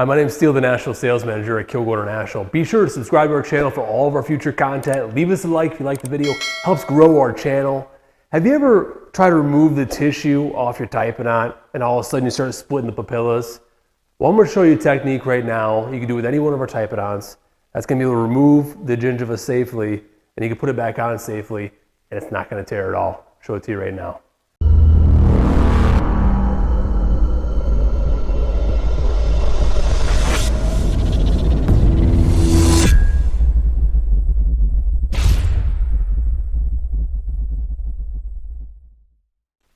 Hi, my name is Steele, the National Sales Manager at Kilgore International. Be sure to subscribe to our channel for all of our future content. Leave us a like if you like the video. Helps grow our channel. Have you ever tried to remove the tissue off your Typodont and all of a sudden you start splitting the papillas? Well, I'm going to show you a technique right now you can do with any one of our Typodonts that's going to be able to remove the gingiva safely, and you can put it back on safely, and it's not going to tear at all. I'll show it to you right now.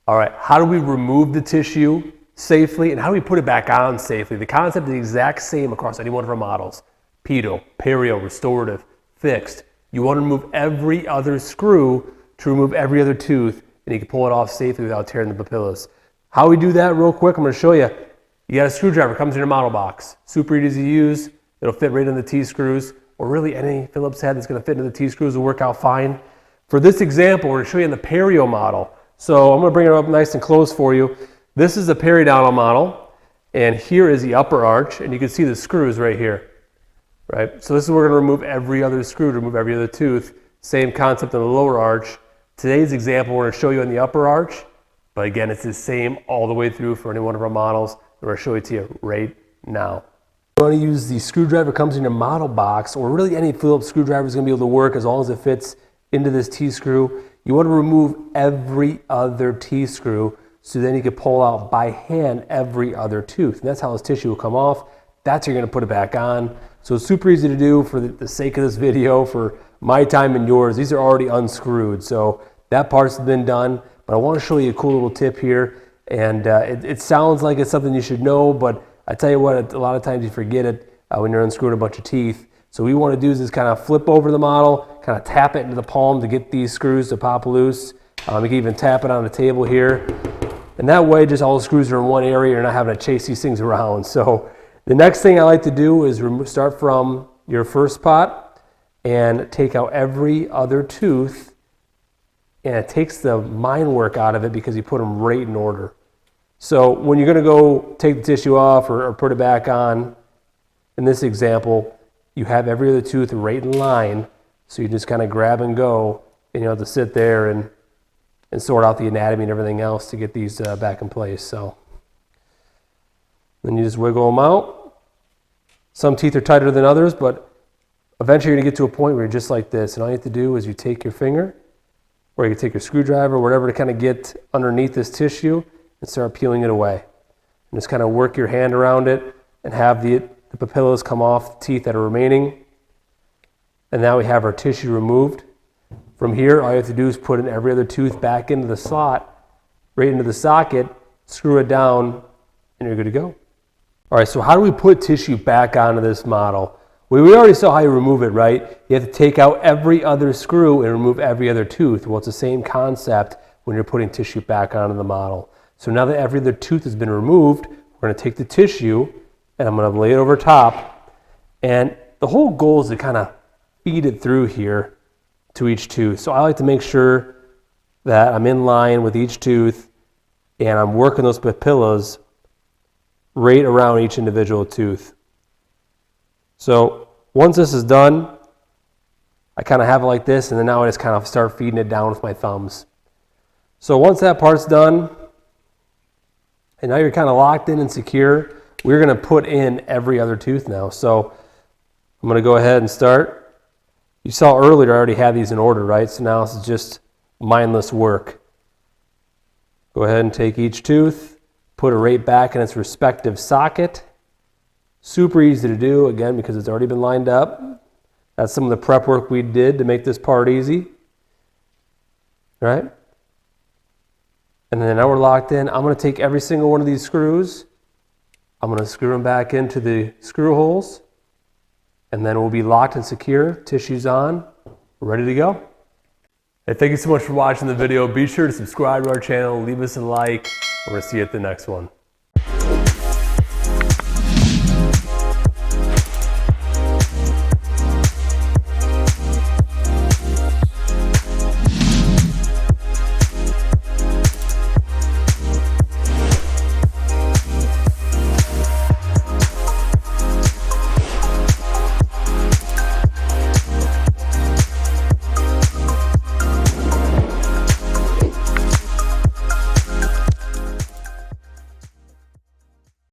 All right, how do we remove the tissue safely and how do we put it back on safely? The concept is the exact same across any one of our models. Pedo, perio, restorative, fixed. You want to remove every other screw to remove every other tooth, and you can pull it off safely without tearing the papillas. How we do that real quick, I'm going to show you. You got a screwdriver, comes in your model box. Super easy to use. It'll fit right in the T-screws, or really any Phillips head that's going to fit into the T-screws will work out fine. For this example, we're going to show you in the perio model. So I'm going to bring it up nice and close for you. This is the periodontal model, and here is the upper arch, and you can see the screws right here. Right? So this is where we're going to remove every other screw to remove every other tooth. Same concept in the lower arch. Today's example we're going to show you in the upper arch, but again it's the same all the way through for any one of our models. We're going to show it to you right now. We're going to use the screwdriver comes in your model box, or really any Phillips screwdriver is going to be able to work as long as it fits into this T-screw. You want to remove every other T-screw so then you can pull out by hand every other tooth. And that's how this tissue will come off. That's how you're going to put it back on. So it's super easy to do for the sake of this video, for my time and yours. These are already unscrewed, so that part's been done. But I want to show you a cool little tip here. And it sounds like it's something you should know, but I tell you what, a lot of times you forget it when you're unscrewing a bunch of teeth. So what we want to do is just kind of flip over the model, kind of tap it into the palm to get these screws to pop loose. You can even tap it on the table here. And that way, just all the screws are in one area. You're not having to chase these things around. So the next thing I like to do is start from your first spot and take out every other tooth. And it takes the mind work out of it because you put them right in order. So when you're going to go take the tissue off or put it back on, in this example, you have every other tooth right in line, so you just kind of grab and go, and you don't have to sit there and sort out the anatomy and everything else to get these back in place. So then you just wiggle them out. Some teeth are tighter than others, but eventually you're going to get to a point where you're just like this, and all you have to do is you take your finger, or you can take your screwdriver, whatever, to kind of get underneath this tissue and start peeling it away. And just kind of work your hand around it and have the papillas come off the teeth that are remaining. And now we have our tissue removed. From here, all you have to do is put in every other tooth back into the slot, right into the socket, screw it down, and you're good to go. All right, so how do we put tissue back onto this model? Well, we already saw how you remove it, right? You have to take out every other screw and remove every other tooth. Well, it's the same concept when you're putting tissue back onto the model. So now that every other tooth has been removed, we're going to take the tissue and I'm going to lay it over top. And the whole goal is to kind of feed it through here to each tooth. So I like to make sure that I'm in line with each tooth and I'm working those papillas right around each individual tooth. So once this is done, I kind of have it like this, and then now I just kind of start feeding it down with my thumbs. So once that part's done, and now you're kind of locked in and secure, we're going to put in every other tooth now. So I'm going to go ahead and start. You saw earlier I already had these in order, right? So now this is just mindless work. Go ahead and take each tooth, put it right back in its respective socket. Super easy to do, again, because it's already been lined up. That's some of the prep work we did to make this part easy. Right? And then now we're locked in. I'm going to take every single one of these screws. I'm going to screw them back into the screw holes. And then we'll be locked and secure. Tissue's on. We're ready to go. Hey, thank you so much for watching the video. Be sure to subscribe to our channel. Leave us a like. We're going to see you at the next one.